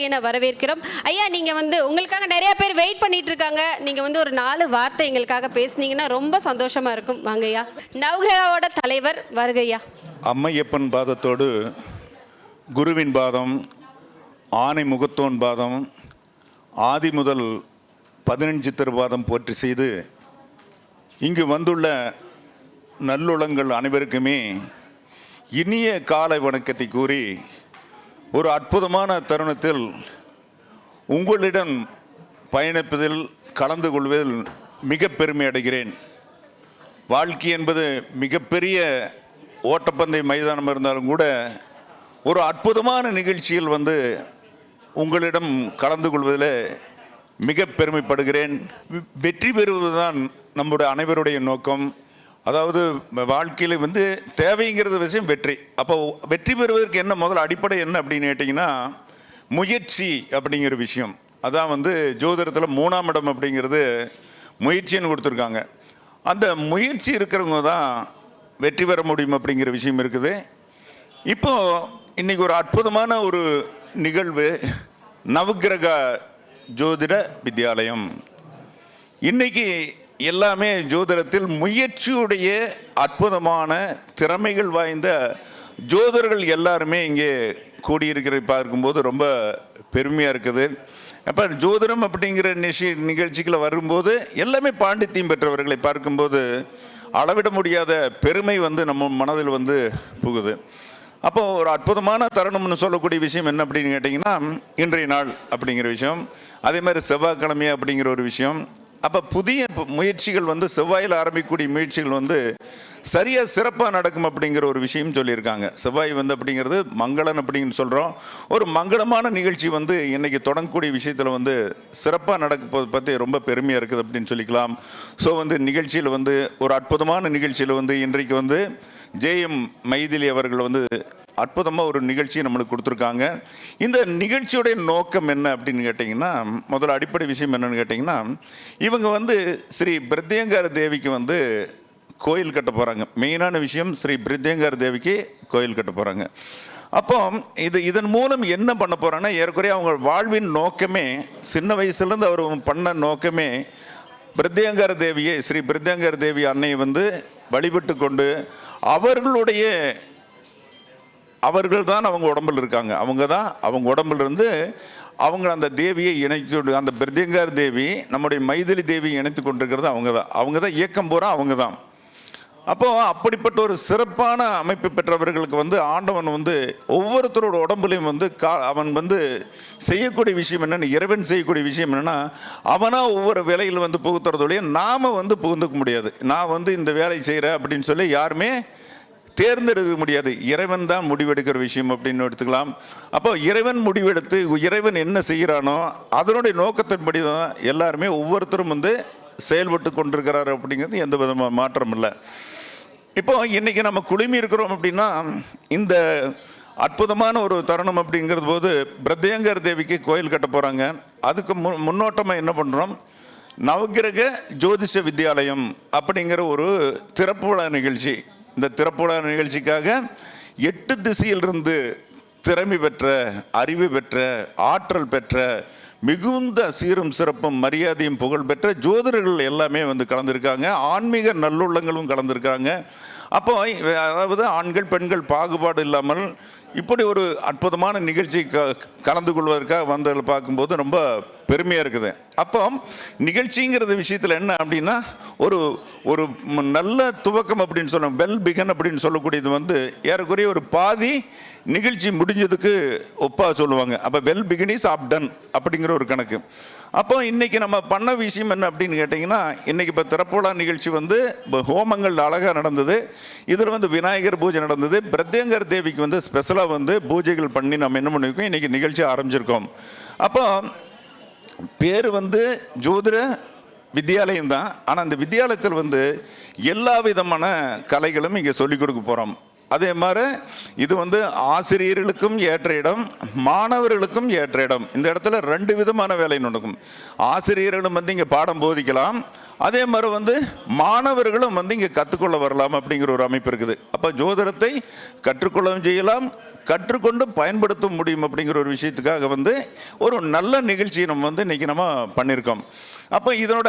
என வரவேற்கிறோம். ஐயா, நீங்க உங்களுக்காக நிறைய பேர் வெயிட் பண்ணிட்டு இருக்காங்க. நீங்க ஒரு 4 வார்த்தை எங்களுக்காக பேசுனீங்கன்னா ரொம்ப சந்தோஷமா இருக்கும். வாங்கய்யா. நவகிரகாவோட தலைவர் வருகையா. அம்மையப்பன் பாதத்தோடு குருவின் பாதம், ஆனை முகத்தோன் பாதம், ஆதி முதல் 15 திருபாதம் போற்றி செய்து இங்கு வந்துள்ள நல்லுளங்கள் அனைவருக்குமே இனிய காலை வணக்கத்தை கூறி ஒரு அற்புதமான தருணத்தில் உங்களிடம் பயணிப்பதில் கலந்து கொள்வதில் மிக பெருமை அடைகிறேன். வாழ்க்கை என்பது மிகப்பெரிய ஓட்டப்பந்தய மைதானம் இருந்தாலும் கூட ஒரு அற்புதமான நிகழ்ச்சியில் உங்களிடம் கலந்து கொள்வதில் மிக பெருமைப்படுகிறேன். வெற்றி பெறுவதுதான் நம்முடைய அனைவருடைய நோக்கம். அதாவது வாழ்க்கையில் தேவைங்கிறது விஷயம் வெற்றி. அப்போ வெற்றி பெறுவதற்கு என்ன முதல் அடிப்படை என்ன அப்படின்னு கேட்டிங்கன்னா முயற்சி அப்படிங்கிற விஷயம். அதான் ஜோதிடத்தில் 3ஆம் இடம் அப்படிங்கிறது முயற்சின்னு கொடுத்துருக்காங்க. அந்த முயற்சி இருக்கிறவங்க தான் வெற்றி பெற முடியும் அப்படிங்கிற விஷயம் இருக்குது. இப்போது இன்றைக்கி ஒரு அற்புதமான ஒரு நிகழ்வு, நவகிரக ஜோதிட வித்யாலயம். இன்றைக்கி எல்லாமே ஜோதிடத்தில் முயற்சியுடைய அற்புதமான திறமைகள் வாய்ந்த ஜோதிடர்கள் எல்லாருமே இங்கே கூடியிருக்கிற பார்க்கும்போது ரொம்ப பெருமையாக இருக்குது. அப்போ ஜோதிடம் அப்படிங்கிற நிகழ்ச்சிகளை வரும்போது எல்லாமே பாண்டித்தியம் பெற்றவர்களை பார்க்கும்போது அளவிட முடியாத பெருமை நம்ம மனதில் புகுது. அப்போ ஒரு அற்புதமான தருணம்னு சொல்லக்கூடிய விஷயம் என்ன அப்படின்னு கேட்டிங்கன்னா இன்றைய நாள் அப்படிங்கிற விஷயம், அதே மாதிரி செவ்வாய்க்கிழமை அப்படிங்கிற ஒரு விஷயம். அப்போ புதிய முயற்சிகள் செவ்வாயில் ஆரம்பிக்கக்கூடிய முயற்சிகள் சரியாக சிறப்பாக நடக்கும் அப்படிங்கிற ஒரு விஷயம் சொல்லியிருக்காங்க. செவ்வாய் அப்படிங்கிறது மங்களன் அப்படின்னு சொல்கிறோம். ஒரு மங்களமான நிகழ்ச்சி இன்றைக்கி தொடங்கக்கூடிய விஷயத்தில் சிறப்பாக நடக்க பற்றி ரொம்ப பெருமையாக இருக்குது அப்படின்னு சொல்லிக்கலாம். ஸோ நிகழ்ச்சியில் ஒரு அற்புதமான நிகழ்ச்சியில் இன்றைக்கு ஜேஎம் மைதிலி அவர்கள் அற்புதமாக ஒரு நிகழ்ச்சியை நம்மளுக்கு கொடுத்துருக்காங்க. இந்த நிகழ்ச்சியுடைய நோக்கம் என்ன அப்படின்னு கேட்டிங்கன்னா, முதல்ல அடிப்படை விஷயம் என்னென்னு கேட்டிங்கன்னா, இவங்க ஸ்ரீ பிரத்யங்கார தேவிக்கு கோயில் கட்ட போகிறாங்க. மெயினான விஷயம் ஸ்ரீ பிரத்யங்கார தேவிக்கு கோயில் கட்ட போகிறாங்க. அப்போ இதன் மூலம் என்ன பண்ண போகிறாங்கன்னா, ஏற்குறைய அவங்க வாழ்வின் நோக்கமே சின்ன வயசுலேருந்து அவர் பண்ண நோக்கமே பிரத்யங்கார தேவியை, ஸ்ரீ பிரத்யங்கார தேவி அன்னையை வழிபட்டு கொண்டு அவர்கள் தான் அவங்க உடம்பில் இருக்காங்க. அவங்க உடம்புல இருந்து அவங்க அந்த தேவியை இணைத்து, அந்த பிரத்யங்கார தேவி நம்முடைய மைதிலி தேவியை இணைத்து கொண்டிருக்கிறது அவங்க தான் இயக்கம் பூரா அவங்க தான். அப்போது அப்படிப்பட்ட ஒரு சிறப்பான அமைப்பு பெற்றவர்களுக்கு ஆண்டவன் ஒவ்வொருத்தரோட உடம்புலையும் அவன் செய்யக்கூடிய விஷயம் என்னென்னு, இறைவன் செய்யக்கூடிய விஷயம் என்னென்னா, அவனாக ஒவ்வொரு வேலையில் புகுத்துறதோடைய நாம் புகுந்துக்க முடியாது. நான் இந்த வேலை செய்கிறேன் அப்படின்னு சொல்லி யாருமே தேர்ந்தெடுக்க முடியாது. இறைவன் தான் முடிவெடுக்கிற விஷயம் அப்படின்னு எடுத்துக்கலாம். அப்போ இறைவன் முடிவெடுத்து இறைவன் என்ன செய்கிறானோ அதனுடைய நோக்கத்தின்படி தான் எல்லாருமே ஒவ்வொருத்தரும் செயல்பட்டு கொண்டிருக்கிறார் அப்படிங்கிறது எந்த விதமான மாற்றம் இல்லை. இப்போ இன்றைக்கி நம்ம குழுமி இருக்கிறோம் அப்படின்னா இந்த அற்புதமான ஒரு தருணம் அப்படிங்கிறது போது பிரத்யங்கர் தேவிக்கு கோயில் கட்ட போகிறாங்க. அதுக்கு முன்னோட்டமாக என்ன பண்ணுறோம், நவகிரக ஜோதிஷ வித்யாலயம் அப்படிங்கிற ஒரு திறப்பு விழா நிகழ்ச்சி. இந்த திறப்பு விழா நிகழ்ச்சிக்காக 8 திசையிலிருந்து திறமை பெற்ற, அறிவு பெற்ற, ஆற்றல் பெற்ற, மிகுந்த சீரும் சிறப்பும் மரியாதையும் புகழ் பெற்ற ஜோதிடர்கள் எல்லாமே கலந்துருக்காங்க. ஆன்மீக நல்லுள்ளங்களும் கலந்துருக்காங்க. அப்போ அதாவது ஆண்கள் பெண்கள் பாகுபாடு இல்லாமல் இப்படி ஒரு அற்புதமான நிகழ்ச்சி கலந்து கொள்வதற்காக வந்ததை பார்க்கும்போது ரொம்ப பெருமையாக இருக்குது. அப்போ நிகழ்ச்சிங்கிறது விஷயத்தில் என்ன அப்படின்னா ஒரு ஒரு நல்ல துவக்கம் அப்படின்னு சொல்லணும், வெல் பிகன் அப்படின்னு சொல்லக்கூடியது ஏறக்குறைய ஒரு பாதி நிகழ்ச்சி முடிஞ்சதுக்கு ஒப்பா சொல்லுவாங்க. அப்போ well begin is half done அப்படிங்கிற ஒரு கணக்கு. அப்போ இன்றைக்கி நம்ம பண்ண விஷயம் என்ன அப்படின்னு கேட்டிங்கன்னா, இன்றைக்கி இப்போ திறப்புலா நிகழ்ச்சி ஹோமங்கள் அழகாக நடந்தது. இதில் விநாயகர் பூஜை நடந்தது. பிரத்யங்கர் தேவிக்கு ஸ்பெஷலாக பூஜைகள் பண்ணி நம்ம என்ன பண்ணியிருக்கோம், இன்றைக்கி நிகழ்ச்சி ஆரம்பிச்சிருக்கோம். அப்போ பேர் ஜோதிட வித்யாலயம் தான். ஆனால் அந்த வித்யாலயத்தில் எல்லா விதமான கலைகளும் இங்கே சொல்லிக் கொடுக்க போகிறோம். அதே மாதிரி இது ஆசிரியர்களுக்கும் ஏற்ற இடம், மாணவர்களுக்கும் ஏற்ற இடம். இந்த இடத்துல 2 விதமான வேலை நடக்கும். ஆசிரியர்களும் இங்கே பாடம் போதிக்கலாம், அதே மாதிரி மாணவர்களும் இங்கே கற்றுக்கொள்ள வரலாம் அப்படிங்கிற ஒரு அமைப்பு இருக்குது. அப்போ ஜோதிடத்தை கற்றுக்கொள்ளவும் செய்யலாம், கற்றுக்கொண்டு பயன்படுத்த முடியும் அப்படிங்கிற ஒரு விஷயத்துக்காக வந்து ஒரு நல்ல நிகழ்ச்சியை நம்ம வந்து இன்றைக்கி நம்ம பண்ணியிருக்கோம். அப்போ இதனோட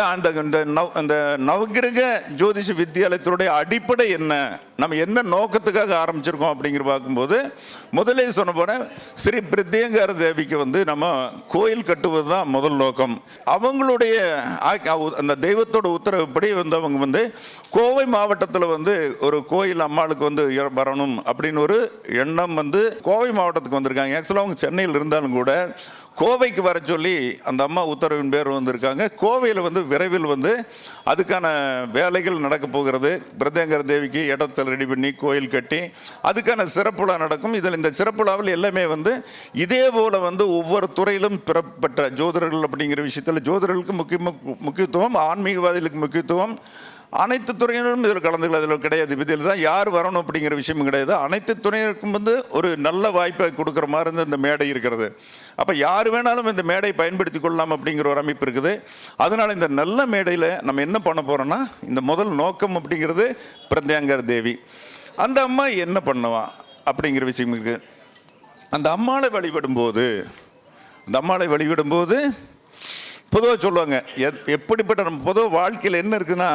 அந்த நவகிரக ஜோதிஷ வித்தியாலயத்தினுடைய அடிப்படை என்ன, நம்ம என்ன நோக்கத்துக்காக ஆரம்பிச்சிருக்கோம் அப்படிங்கிற பார்க்கும்போது, முதலே சொன்ன போன ஸ்ரீ பிரத்யங்கர தேவிக்கு வந்து நம்ம கோயில் கட்டுவது தான் முதல் நோக்கம். அவங்களுடைய அந்த தெய்வத்தோட உத்தரவுப்படி வந்து அவங்க வந்து கோவை மாவட்டத்தில் வந்து ஒரு கோயில் அம்மாளுக்கு வந்து வரணும் அப்படின்னு ஒரு எண்ணம் வந்து கோவை மாவட்டத்துக்கு வந்திருக்காங்க. ஆக்சுவலாக அவங்க சென்னையில் இருந்தாலும் கூட கோவைக்கு வர சொல்லி அந்த அம்மா உத்தரவின் பேர் வந்திருக்காங்க. கோவையில் வந்து விரைவில் வந்து அதுக்கான வேலைகள் நடக்க போகிறது. பிரத்யங்கர தேவிக்கு இடத்தில் ரெடி பண்ணி கோயில் கட்டி அதுக்கான சிறப்புலா நடக்கும். இதில் இந்த சிறப்புலாவில் எல்லாமே வந்து இதே போல் வந்து ஒவ்வொரு துறையிலும் பெறப்பட்ட ஜோதிடர்கள் அப்படிங்கிற விஷயத்தில் ஜோதிடர்களுக்கு முக்கியத்துவம், ஆன்மீகவாதிகளுக்கு முக்கியத்துவம், அனைத்து துறையினரும் இதில் கலந்துகள் அதில் கிடையாது. இதில் தான் யார் வரணும் அப்படிங்கிற விஷயமும் கிடையாது. அனைத்து துறையினருக்கும் வந்து ஒரு நல்ல வாய்ப்பை கொடுக்குற மாதிரி இருந்து இந்த மேடை இருக்கிறது. அப்போ யார் வேணாலும் இந்த மேடை பயன்படுத்தி கொள்ளலாம் அப்படிங்கிற ஒரு அமைப்பு இருக்குது. அதனால் இந்த நல்ல மேடையில் நம்ம என்ன பண்ண போகிறோன்னா, இந்த முதல் நோக்கம் அப்படிங்கிறது பிரத்யங்கர தேவி. அந்த அம்மா என்ன பண்ணுவா அப்படிங்கிற விஷயம் இருக்குது. அந்த அம்மாவை வழிபடும்போது பொதுவாக சொல்லுவாங்க, எப்படிப்பட்ட நம்ம பொதுவாக வாழ்க்கையில் என்ன இருக்குதுன்னா,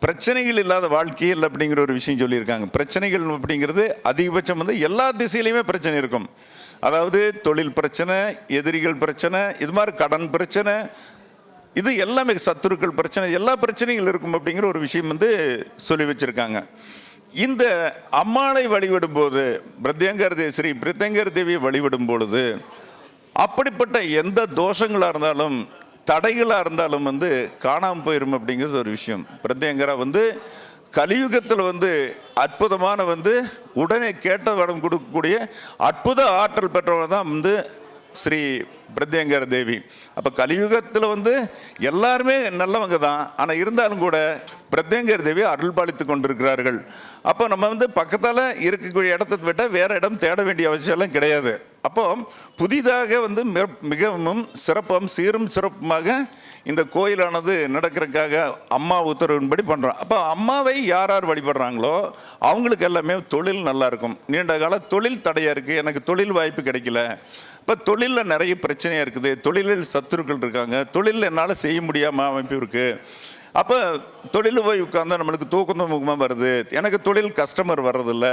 பிரச்சனைகள் இல்லாத வாழ்க்கையே இல்லை அப்படிங்கிற ஒரு விஷயம் சொல்லியிருக்காங்க. பிரச்சனைகள் அப்படிங்கிறது அதிகபட்சம் வந்து எல்லா திசையிலையுமே பிரச்சனை இருக்கும். அதாவது தொழில் பிரச்சனை, எதிரிகள் பிரச்சனை, இது மாதிரி கடன் பிரச்சனை, இது எல்லாமே சத்துருக்கள் பிரச்சனை, எல்லா பிரச்சனைகள் இருக்கும் அப்படிங்கிற ஒரு விஷயம் வந்து சொல்லி வச்சுருக்காங்க. இந்த அம்மாளை வழிபடும் போது, ஸ்ரீ பிரத்யங்கர தேவியை வழிபடும் பொழுது அப்படிப்பட்ட எந்த தோஷங்களாக இருந்தாலும் தடைகளாக இருந்தாலும் வந்து காணாமல் போயிடும் அப்படிங்கிறது ஒரு விஷயம். பிரத்யங்கரா வந்து கலியுகத்தில் வந்து அற்புதமான வந்து உடனே கேட்ட வரம் கொடுக்கக்கூடிய அற்புத ஆற்றல் பெற்றவர் தான் வந்து ஸ்ரீ பிரத்யங்கர தேவி. அப்போ கலியுகத்தில் வந்து எல்லாருமே நல்லவங்க தான், ஆனால் இருந்தாலும் கூட பிரத்யங்கர தேவி அருள் பாலித்து கொண்டிருக்கிறார்கள். அப்போ நம்ம வந்து பக்கத்தால் இருக்கக்கூடிய இடத்தை விட்டால் வேறு இடம் தேட வேண்டிய அவசியம்லாம் கிடையாது. அப்போ புதிதாக வந்து மிகவும் சீரும் சிறப்புமாக இந்த கோயிலானது நடக்கிறதுக்காக அம்மா உத்தரவின்படி பண்ணுறோம். அப்போ அம்மாவை யார் யார் வழிபடுறாங்களோ அவங்களுக்கு எல்லாமே தொழில் நல்லாயிருக்கும். நீண்ட கால தொழில் தடையாக இருக்குது, எனக்கு தொழில் வாய்ப்பு கிடைக்கல, இப்போ தொழிலில் நிறைய பிரச்சனையாக இருக்குது, தொழிலில் சத்துருக்கள் இருக்காங்க, தொழிலில் என்னால் செய்ய முடியாமல் அமைப்பு இருக்குது, அப்போ தொழில் போய் உட்கார்ந்தா நம்மளுக்கு தூக்கம் முகமாக வருது, எனக்கு தொழில் கஸ்டமர் வர்றதில்ல,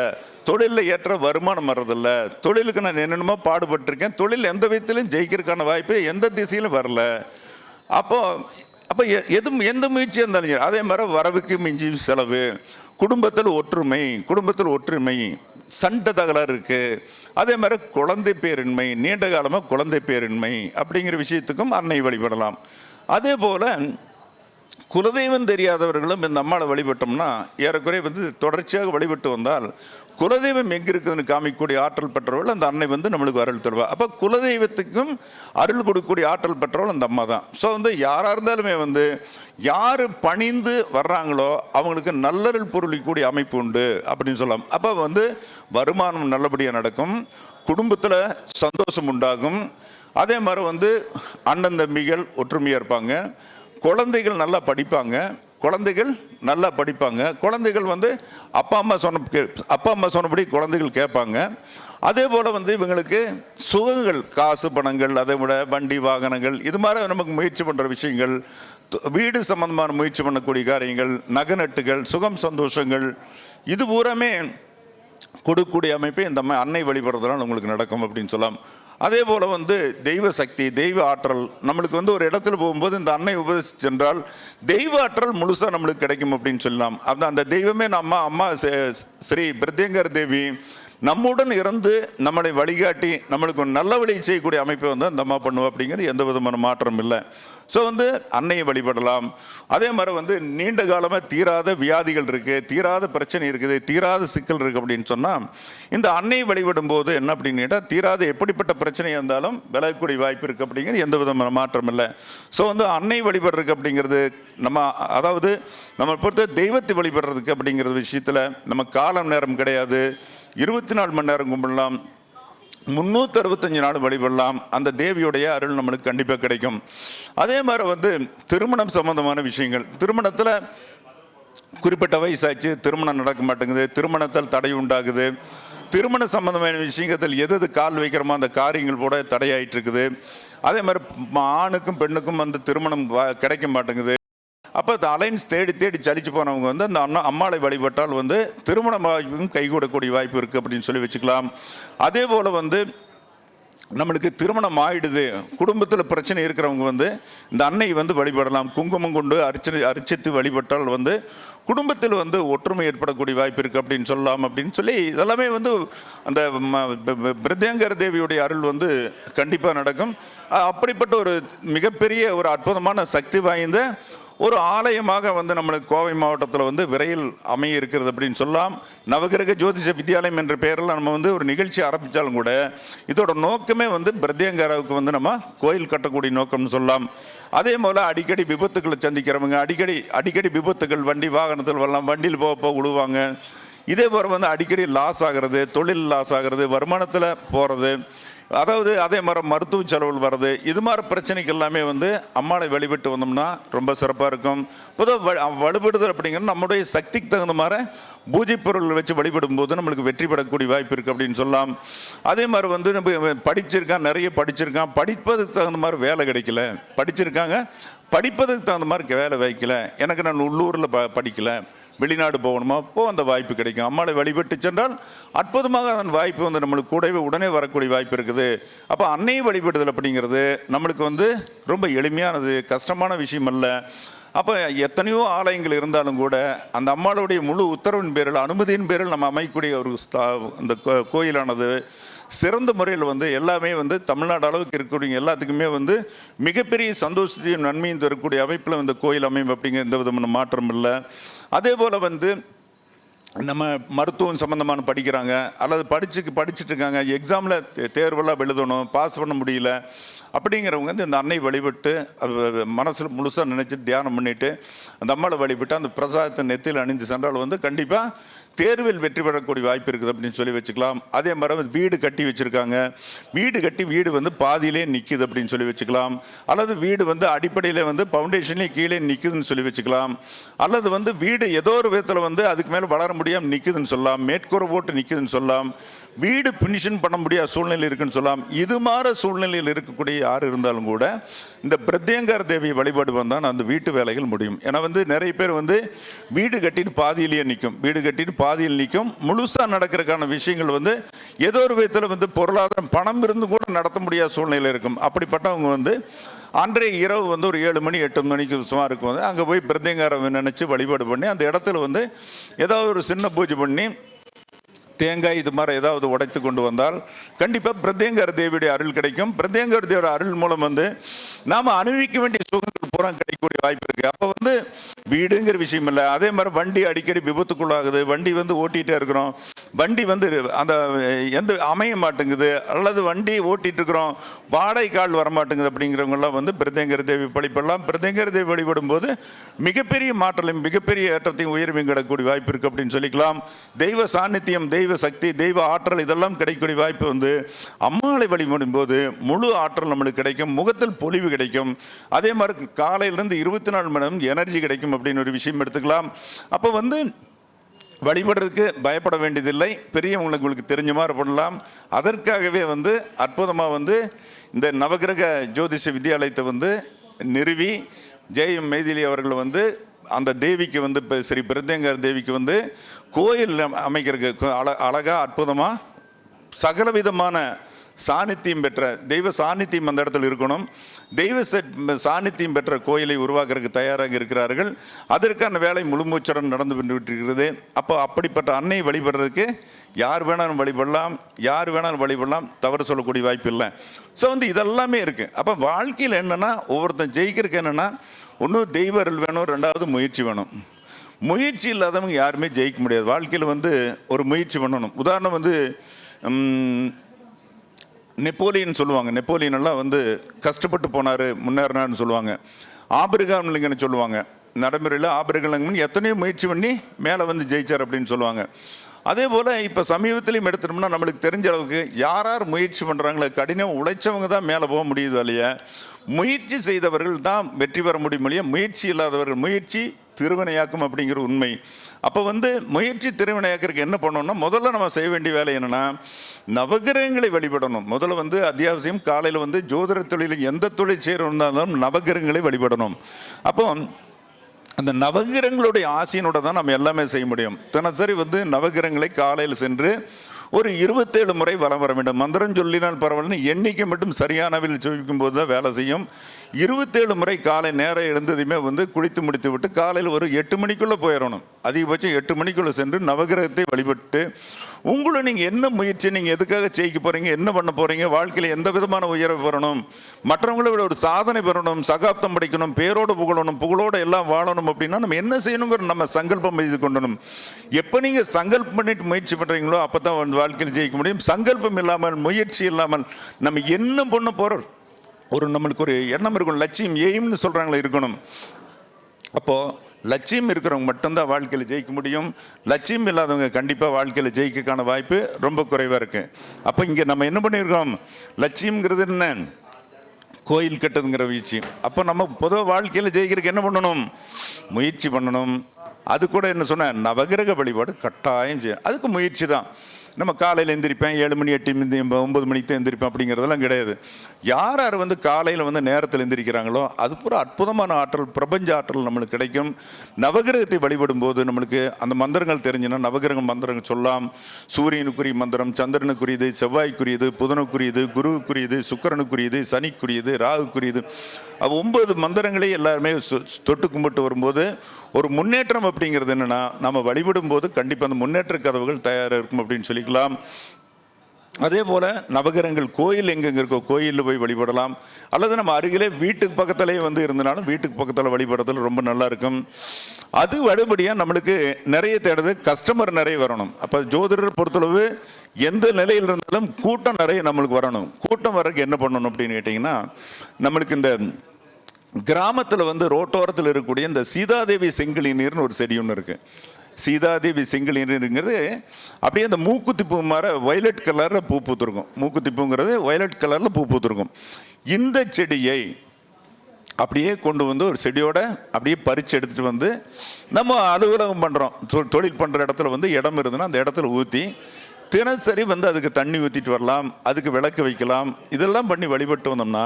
தொழிலில் ஏற்ற வருமானம் வர்றதில்ல, தொழிலுக்கு நான் என்னென்னமோ பாடுபட்டிருக்கேன், தொழில் எந்த விதத்திலையும் ஜெயிக்கிறதுக்கான வாய்ப்பு எந்த திசையிலும் வரல, அப்போ எந்த முயற்சியாக இருந்தாலும் சரி, அதே மாதிரி வரவுக்கு மிஞ்சி செலவு, குடும்பத்தில் ஒற்றுமை, சண்டை தகராறு இருக்குது, அதே மாதிரி குழந்தை பேரின்மை, நீண்ட காலமாக குழந்தை பேரின்மை அப்படிங்கிற விஷயத்துக்கும் அன்னை வழிபடலாம். அதே போல் குலதெய்வம் தெரியாதவர்களும் இந்த அம்மாவை வழிபட்டோம்னா ஏறக்குறைய வந்து தொடர்ச்சியாக வழிபட்டு வந்தால் குலதெய்வம் எங்கே இருக்குதுன்னு காமிக்கக்கூடிய ஆற்றல் பெற்றவர்கள் அந்த அன்னை வந்து நம்மளுக்கு அருள் தருவா. அப்போ குலதெய்வத்துக்கும் அருள் கொடுக்கக்கூடிய ஆற்றல் பெற்றவர்கள் அந்த அம்மா தான். ஸோ வந்து யாராக இருந்தாலுமே வந்து யார் பணிந்து வர்றாங்களோ அவங்களுக்கு நல்லருள் பொருளிக்கூடிய அமைப்பு உண்டு அப்படின்னு சொல்லலாம். அப்போ வந்து வருமானம் நல்லபடியாக நடக்கும், குடும்பத்தில் சந்தோஷம் உண்டாகும், அதே மாதிரி வந்து அண்ணன் தம்பிகள் ஒற்றுமையாக இருப்பாங்க, குழந்தைகள் நல்லா படிப்பாங்க, குழந்தைகள் வந்து அப்பா அம்மா சொன்னபடி குழந்தைகள் கேட்பாங்க. அதே போல் வந்து இவங்களுக்கு சுகங்கள், காசு பணங்கள், அதை விட வண்டி வாகனங்கள், இது மாதிரி நமக்கு முயற்சி பண்ணுற விஷயங்கள், வீடு சம்பந்தமான முயற்சி பண்ணக்கூடிய காரியங்கள், நகநட்டுகள், சுகம் சந்தோஷங்கள், இது பூராமே கொடுக்கக்கூடிய அமைப்பை இந்த அன்னை வழிபடுறதுனால உங்களுக்கு நடக்கும் அப்படின்னு சொல்லலாம். அதே போல் வந்து தெய்வ சக்தி, தெய்வ ஆற்றல் நம்மளுக்கு வந்து ஒரு இடத்துல போகும்போது இந்த அன்னை உபதேசித்து சென்றால் தெய்வ ஆற்றல் முழுசாக நம்மளுக்கு கிடைக்கும் அப்படின்னு சொல்லலாம். அந்த தெய்வமே அம்மா ஸ்ரீ பிரத்யங்கர தேவி நம்முடன் இருந்து நம்மளை வழிகாட்டி நம்மளுக்கு ஒரு நல்ல வழி செய்யக்கூடிய அமைப்பை வந்து அந்த அம்மா பண்ணுவோம் அப்படிங்கிறது எந்த விதமான மாற்றம் இல்லை. ஸோ வந்து அன்னையை வழிபடலாம். அதே மாதிரி வந்து நீண்ட காலமாக தீராத வியாதிகள் இருக்குது, தீராத பிரச்சனை இருக்குது, தீராத சிக்கல் இருக்குது அப்படின்னு சொன்னால் இந்த அன்னையை வழிபடும் போது என்ன அப்படின்னு கேட்டால் தீராத எப்படிப்பட்ட பிரச்சனையாக இருந்தாலும் விலகக்கூடிய வாய்ப்பு இருக்குது அப்படிங்கிறது எந்த விதமான மாற்றம் இல்லை. ஸோ வந்து அன்னை வழிபடுறதுக்கு அப்படிங்கிறது அதாவது நம்ம பொறுத்த தெய்வத்தை வழிபடுறதுக்கு அப்படிங்கிறது விஷயத்தில் நம்ம காலம் நேரம் கிடையாது. 24 மணி நேரம் கும்பிடலாம், 365 நாள் வழிபடலாம். அந்த தேவியுடைய அருள் நம்மளுக்கு கண்டிப்பாக கிடைக்கும். அதே மாதிரி வந்து திருமணம் சம்பந்தமான விஷயங்கள், திருமணத்தில் குறிப்பிட்ட வயசாச்சு திருமணம் நடக்க மாட்டேங்குது, திருமணத்தால் தடை உண்டாகுது, திருமண சம்பந்தமான விஷயத்தில் எது கால் வைக்கிறோமோ அந்த காரியங்கள் கூட தடையாயிட்டு இருக்குது. அதே மாதிரி ஆணுக்கும் பெண்ணுக்கும் வந்து திருமணம் கிடைக்க மாட்டேங்குது. அப்போ அந்த அலைன்ஸ் தேடி தேடி சலிச்சு போனவங்க வந்து அந்த அம்மாளை வழிபட்டால் வந்து திருமண வாய்ப்பும் கைகூடக்கூடிய வாய்ப்பு இருக்குது அப்படின்னு சொல்லி வச்சுக்கலாம். அதே போல் வந்து நம்மளுக்கு திருமணம் ஆயிடுது, குடும்பத்தில் பிரச்சனை இருக்கிறவங்க வந்து இந்த அன்னை வந்து வழிபடலாம். குங்குமம் கொண்டு அர்ச்சித்து வழிபட்டால் வந்து குடும்பத்தில் வந்து ஒற்றுமை ஏற்படக்கூடிய வாய்ப்பு இருக்குது அப்படின்னு சொல்லலாம். அப்படின்னு சொல்லி இதெல்லாமே வந்து அந்த பிரத்யங்கர தேவியுடைய அருள் வந்து கண்டிப்பாக நடக்கும். அப்படிப்பட்ட ஒரு மிகப்பெரிய ஒரு அற்புதமான சக்தி வாய்ந்த ஒரு ஆலயமாக வந்து நம்மளுக்கு கோவை மாவட்டத்தில் வந்து விரைவில் அமைய இருக்கிறது அப்படின்னு சொல்லலாம். நவகிரக ஜோதிஷ வித்யாலயம் என்ற பெயரில் நம்ம வந்து ஒரு நிகழ்ச்சி ஆரம்பித்தாலும் கூட இதோட நோக்கமே வந்து பிரத்யங்கராவுக்கு வந்து நம்ம கோயில் கட்டக்கூடிய நோக்கம்னு சொல்லலாம். அதே போல் அடிக்கடி விபத்துக்களை சந்திக்கிறவங்க, அடிக்கடி விபத்துக்கள், வண்டி வாகனத்தில் வரலாம், வண்டியில் போக விழுவாங்க. இதே போல் வந்து அடிக்கடி லாஸ் ஆகிறது, தொழில் லாஸ் ஆகிறது, வருமானத்தில் போகிறது, அதாவது அதே மாதிரி மருத்துவ செலவுகள் வர்றது, இது மாதிரி பிரச்சனைக்கு எல்லாமே வந்து அம்மாளை வழிபட்டு வந்தோம்னா ரொம்ப சிறப்பாக இருக்கும். பொதுவாக வழிபடுதல் அப்படிங்கிறது நம்முடைய சக்திக்கு தகுந்த மாதிரி பூஜை பொருள்கள் வச்சு வழிபடும் போது நம்மளுக்கு வெற்றி பெறக்கூடிய வாய்ப்பு இருக்குது அப்படின்னு சொல்லலாம். அதே மாதிரி வந்து நம்ம நிறைய படிச்சிருக்கான், படிப்பதுக்கு தகுந்த மாதிரி வேலை கிடைக்கல, படிச்சிருக்காங்க படிப்பதுக்கு தகுந்த மாதிரி வேலை வைக்கல, எனக்கு நான் உள்ளூரில் படிக்கல, வெளிநாடு போகணுமா, அந்த வாய்ப்பு கிடைக்கும். அம்மாளை வழிபட்டு சென்றால் அற்புதமாக அதன் வாய்ப்பு வந்து நம்மளுக்கு கூடவே உடனே வரக்கூடிய வாய்ப்பு இருக்குது. அப்போ அன்னையை வழிபடுதல் அப்படிங்கிறது நம்மளுக்கு வந்து ரொம்ப எளிமையானது, கஷ்டமான விஷயம் அல்ல. அப்போ எத்தனையோ ஆலயங்கள் இருந்தாலும் கூட அந்த அம்மாளுடைய முழு உத்தரவின் பேரில், அனுமதியின் பேரில் நம்ம அமைக்கக்கூடிய ஒரு அந்த கோயிலானது சிறந்த முறையில் வந்து எல்லாமே வந்து தமிழ்நாடு அளவுக்கு இருக்கக்கூடிய எல்லாத்துக்குமே வந்து மிகப்பெரிய சந்தோஷத்தையும் நன்மையும் தரக்கூடிய அமைப்பில் இந்த கோயில் அமையும் அப்படிங்கிற எந்த விதமான மாற்றம் இல்லை. அதே போல் வந்து நம்ம மருத்துவம் சம்மந்தமான படிக்கிறாங்க அல்லது படிச்சுட்டு இருக்காங்க, எக்ஸாமில் தேர்வெல்லாம் எழுதணும், பாஸ் பண்ண முடியல அப்படிங்கிறவங்க வந்து இந்த அன்னை வழிபட்டு அது மனசில் முழுசாக நினச்சி தியானம் பண்ணிவிட்டு அந்த அம்மாவை வழிபட்டு அந்த பிரசாதத்தை நெத்தியில் அணிந்து சென்றால் வந்து கண்டிப்பாக தேர்வில் வெற்றி பெறக்கூடிய வாய்ப்பு இருக்குது அப்படின்னு சொல்லி வச்சுக்கலாம். அதே மாதிரி வீடு கட்டி வச்சுருக்காங்க, வீடு வந்து பாதியிலே நிற்குது அப்படின்னு சொல்லி வச்சுக்கலாம். அல்லது வீடு வந்து அடிப்படையில் வந்து ஃபவுண்டேஷன்லேயே கீழே நிற்குதுன்னு சொல்லி வச்சுக்கலாம். அல்லது வந்து வீடு ஏதோ ஒரு விதத்தில் வந்து அதுக்கு மேலே வளர முடியாமல் நிற்குதுன்னு சொல்லலாம், மேற்கூரை போட்டு நிற்குதுன்னு சொல்லலாம், வீடு ஃபினிஷன் பண்ண முடியாத சூழ்நிலை இருக்குன்னு சொல்லலாம். இது மாதிரி சூழ்நிலையில் இருக்கக்கூடிய யார் இருந்தாலும் கூட இந்த பிரத்யங்கர தேவி வழிபாடு வந்தால் அந்த வீட்டு வேலைகள் முடியும். ஏன்னா வந்து நிறைய பேர் வந்து வீடு கட்டிட்டு பாதியில் நிற்கும், முழுசாக நடக்கிறதுக்கான விஷயங்கள் வந்து ஏதோ ஒரு விதத்தில் வந்து பொருளாதாரம் பணம் இருந்து கூட நடத்த முடியாத சூழ்நிலை இருக்கும். அப்படிப்பட்டவங்க வந்து அன்றைய இரவு வந்து ஒரு 7 மணி 8 மணிக்கு சுமாருக்கு வந்து அங்கே போய் பிரத்யங்கரம் நினச்சி வழிபாடு பண்ணி அந்த இடத்துல வந்து ஏதாவது ஒரு சின்ன பூஜை பண்ணி தேங்காய் இது மாதிரி ஏதாவது உடைத்து கொண்டு வந்தால் கண்டிப்பாக பிரத்யங்கர தேவியுடைய அருள் கிடைக்கும். பிரத்யங்கர தேவியோட அருள் மூலம் வந்து நாம் அனுபவிக்க வேண்டிய சுகங்கள் பூரா கிடைக்கக்கூடிய வாய்ப்பு இருக்குது. அப்போ வந்து வீடுங்கிற விஷயம் இல்லை. அதே மாதிரி வண்டி அடிக்கடி விபத்துக்குள்ளாகுது, வண்டி வந்து ஓட்டிகிட்டே இருக்கிறோம், வண்டி வந்து அந்த எந்த அமைய மாட்டேங்குது, அல்லது வண்டி ஓட்டிகிட்டு இருக்கிறோம் வாடகை கால் வரமாட்டேங்குது அப்படிங்கிறவங்கெல்லாம் வந்து பிரத்யங்கர தேவி வழிபடலாம். பிரத்யங்கர தேவி வழிபடும் போது மிகப்பெரிய மாற்றலையும் மிகப்பெரிய ஏற்றத்தையும் உயர்வையும் கிடக்கக்கூடிய வாய்ப்பு இருக்குது அப்படின்னு சொல்லிக்கலாம். தெய்வ சாநித்தியம், தெய்வ சக்தி, தெய்வ ஆற்றல் இதெல்லாம் கிடைக்கக்கூடிய வாய்ப்பு வந்து அம்மாளை வழிபடும் போது முழு ஆற்றல் நம்மளுக்கு கிடைக்கும், முகத்தில் பொலிவு கிடைக்கும். அதே மாதிரி காலையிலிருந்து 24 மணி நேரம் எனர்ஜி கிடைக்கும் அப்படின்னு ஒரு விஷயம் எடுத்துக்கலாம். அப்போ வந்து வழிபடுறதுக்கு பயப்பட வேண்டியதில்லை, பெரியவங்களுக்கு உங்களுக்கு தெரிஞ்ச மாதிரி பண்ணலாம். அதற்காகவே வந்து அற்புதமாக வந்து இந்த நவகிரக ஜோதிஷ வித்யாலயத்தை வந்து நிறுவி ஜெயம் மைதிலி அவர்கள் வந்து அந்த தேவிக்கு வந்து இப்போ ஸ்ரீ பிரத்யங்கர தேவிக்கு வந்து கோயில் அமைக்கிறதுக்கு அழகாக அற்புதமாக சகலவிதமான சாநித்தியம் பெற்ற தெய்வ சாநித்தியம் அந்த இடத்துல இருக்கணும். தெய்வ சாநித்தியம் பெற்ற கோயிலை உருவாக்குறதுக்கு தயாராக இருக்கிறார்கள். அதற்கான வேலை முழுமூச்சுடன் நடந்து கொண்டிருக்கிறது. அப்போ அப்படிப்பட்ட அன்னை வழிபடுறதுக்கு யார் வேணாலும் வழிபடலாம், தவறு சொல்லக்கூடிய வாய்ப்பு இல்லை. ஸோ வந்து இதெல்லாமே இருக்குது. அப்போ வாழ்க்கையில் என்னென்னா ஒவ்வொருத்தன் ஜெயிக்கிறதுக்கு என்னென்னா ஒன்று தெய்வ அருள் வேணும், ரெண்டாவது முயற்சி வேணும். முயற்சி இல்லாதவங்க யாருமே ஜெயிக்க முடியாது. வாழ்க்கையில் வந்து ஒரு முயற்சி பண்ணணும். உதாரணம் வந்து நெப்போலியன் சொல்லுவாங்க. நெப்போலியன் எல்லாம் வந்து கஷ்டப்பட்டு போனார், முன்னேறினார்னு சொல்லுவாங்க. ஆபிரகாம் லிங்கன்னு சொல்லுவாங்க. நடைமுறையில் ஆபிரகாம் லிங்கன் எத்தனையோ முயற்சி பண்ணி மேலே வந்து ஜெயிச்சார் அப்படின்னு சொல்லுவாங்க. அதே போல் இப்போ சமீபத்திலையும் எடுத்துட்டோம்னா நம்மளுக்கு தெரிஞ்ச அளவுக்கு யார் முயற்சி பண்ணுறாங்களோ கடினம் உழைச்சவங்க தான் மேலே போக முடியுது இல்லையா. முயற்சி செய்தவர்கள் தான் வெற்றி பெற முடியும் இல்லையா. முயற்சி இல்லாதவர்கள், முயற்சி திருவினையாக்கும் அப்படிங்கிற உண்மை. அப்போ வந்து முயற்சி திருவினையாக்கிறதுக்கு என்ன பண்ணணும்னா, முதல்ல நம்ம செய்ய வேண்டிய வேலை என்னென்னா, நவகிரகங்களை வழிபடணும். முதல்ல வந்து அத்தியாவசியம் காலையில் வந்து ஜோதிட தொழில் எந்த தொழில் செய்யறோம்னாலும் நவகிரகங்களை வழிபடணும். அப்போ அந்த நவகிரகங்களுடைய ஆசையினோட தான் நம்ம எல்லாமே செய்ய முடியும். தினசரி வந்து நவகிரகங்களை காலையில் சென்று ஒரு 27 முறை வலம் வர வேண்டும். மந்திரம் சொல்லினால் பரவாயில்ல, எண்ணிக்கை மட்டும் சரியானவில் சொல்லிக்கும் போது தான் வேலை செய்யும். 27 முறை காலை நேரம் எழுந்ததையுமே வந்து குளித்து முடித்து விட்டு காலையில் ஒரு 8 மணிக்குள்ளே போயிடணும். அதிகபட்சம் 8 மணிக்குள்ளே சென்று நவகிரகத்தை வழிபட்டு உங்களை நீங்கள் என்ன முயற்சி, நீங்கள் எதுக்காக ஜெயிக்க போகிறீங்க, என்ன பண்ண போகிறீங்க, வாழ்க்கையில் எந்த விதமான உயர்வு பெறணும், மற்றவங்களை விட ஒரு சாதனை பெறணும், சகாப்தம் படிக்கணும், பேரோடு புகழணும், புகழோடு எல்லாம் வாழணும் அப்படின்னா நம்ம என்ன செய்யணுங்கிற நம்ம சங்கல்பம் செய்து கொண்டணும். எப்போ நீங்கள் சங்கல்பம் பண்ணிட்டு முயற்சி பண்ணுறீங்களோ அப்போ தான் வாழ்க்கையில் ஜெயிக்க முடியும். சங்கல்பம் இல்லாமல், முயற்சி இல்லாமல் நம்ம என்ன பண்ண போகிறோம், ஒரு நம்மளுக்கு ஒரு எண்ணம் இருக்கணும், லட்சியம் எய்ம்னு சொல்கிறாங்களே இருக்கணும். அப்போது லட்சியம் இருக்கிறவங்க மட்டும்தான் வாழ்க்கையில் ஜெயிக்க முடியும். லட்சியம் இல்லாதவங்க கண்டிப்பாக வாழ்க்கையில் ஜெயிக்கக்கான வாய்ப்பு ரொம்ப குறைவாக இருக்குது. அப்போ இங்கே நம்ம என்ன பண்ணியிருக்கோம், லட்சியம்ங்கிறது என்ன, கோயில் கட்டுதுங்கிற விஷயம். அப்போ நம்ம பொதுவாக வாழ்க்கையில் ஜெயிக்கிறதுக்கு என்ன பண்ணணும், முயற்சி பண்ணணும். அது கூட என்ன சொன்ன, நவகிரக வழிபாடு கட்டாயம் செய்யும். அதுக்கு முயற்சி தான். நம்ம காலையில் எந்திரிப்பேன் 7 மணி 8 மணி 9 மணிக்கு தான் எந்திரிப்பேன் அப்படிங்கிறதெல்லாம் கிடையாது. யார் யார் வந்து காலையில் வந்து நேரத்தில் எந்திரிக்கிறாங்களோ அது பூரா அற்புதமான ஆற்றல், பிரபஞ்ச ஆற்றல் நம்மளுக்கு கிடைக்கும். நவகிரகத்தை வழிபடும் போது நம்மளுக்கு அந்த மந்திரங்கள் தெரிஞ்சுன்னா நவகிரக மந்திரங்கள் சொல்லலாம். சூரியனுக்குரிய மந்திரம், சந்திரனுக்குரியது, செவ்வாய்க்குரியது, புதனுக்குரியது, குருவுக்குரியது, சுக்கிரனுக்குரியது, சனிக்குரியது, ராகுக்குரியது. 9 மந்திரங்களே எல்லாருமே தொட்டு கும்பிட்டு வரும்போது ஒரு முன்னேற்றம் அப்படிங்கிறது என்னென்னா, நம்ம வழிபடும் போது கண்டிப்பாக அந்த முன்னேற்ற கதவுகள் தயாராக இருக்கும் அப்படின்னு சொல்லிக்கலாம். அதே போல் நவகிரகங்கள் கோயில் எங்கெங்கே இருக்கோ கோயிலில் போய் வழிபடலாம். அல்லது நம்ம அருகிலே வீட்டுக்கு பக்கத்துலேயே வந்து இருந்தனாலும் வீட்டுக்கு பக்கத்தில் வழிபடுறதுல ரொம்ப நல்லா இருக்கும். அது வழிபடியாக நம்மளுக்கு நிறைய தேடுது, கஸ்டமர் நிறைய வரணும். அப்போ ஜோதிடர் பொறுத்தளவு எந்த நிலையில் இருந்தாலும் கூட்டம் நிறைய நம்மளுக்கு வரணும். கூட்டம் வர்றதுக்கு என்ன பண்ணணும் அப்படின்னு கேட்டிங்கன்னா, நம்மளுக்கு இந்த கிராமத்தில் வந்து ரோட்டோரத்தில் இருக்கக்கூடிய இந்த சீதாதேவி செங்கிலி நீர்னு ஒரு செடி ஒன்று இருக்குது. சீதாதேவி செங்கிலி நீருங்கிறது அப்படியே அந்த மூக்குத்தி பூ மாதிரி வயலட் கலரில் பூ பூத்துருக்கும். மூக்குத்தி பூங்கிறது வயலட் கலரில் பூ பூத்துருக்கும். இந்த செடியை அப்படியே கொண்டு வந்து ஒரு செடியோட அப்படியே பறித்து எடுத்துகிட்டு வந்து நம்ம அலுவலகம் பண்ணுறோம், தொழில் பண்ணுற இடத்துல வந்து இடம் இருந்ததுன்னா அந்த இடத்துல ஊற்றி தினசரி வந்து அதுக்கு தண்ணி ஊற்றிட்டு வரலாம், அதுக்கு விளக்கு வைக்கலாம். இதெல்லாம் பண்ணி வழிபட்டு வந்தோம்னா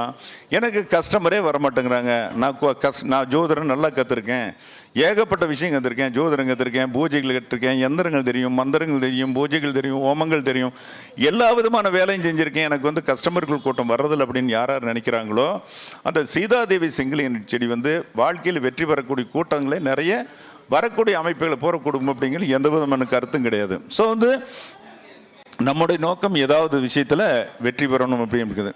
எனக்கு கஸ்டமரே வரமாட்டேங்கிறாங்க. நான் ஜோதிடம் நல்லா கற்றுருக்கேன், ஏகப்பட்ட விஷயம் கற்றுருக்கேன், ஜோதிடம் கற்றுருக்கேன், பூஜைகள் கற்றுருக்கேன், எந்திரங்கள் தெரியும், மந்திரங்கள் தெரியும், பூஜைகள் தெரியும், ஹோமங்கள் தெரியும், எல்லா விதமான வேலையும் செஞ்சுருக்கேன், எனக்கு வந்து கஸ்டமர்கள் கூட்டம் வர்றதில்லை அப்படின்னு யார் யார் நினைக்கிறாங்களோ அந்த சீதாதேவி செங்கிலியன் செடி வந்து வாழ்க்கையில் வெற்றி பெறக்கூடிய கூட்டங்களே நிறைய வரக்கூடிய அமைப்புகளை போகக்கூடும் அப்படிங்கிறது எந்த விதமான கருத்தும் கிடையாது. ஸோ வந்து நம்முடைய நோக்கம் ஏதாவது விஷயத்தில் வெற்றி பெறணும் அப்படின்னு இருக்குது.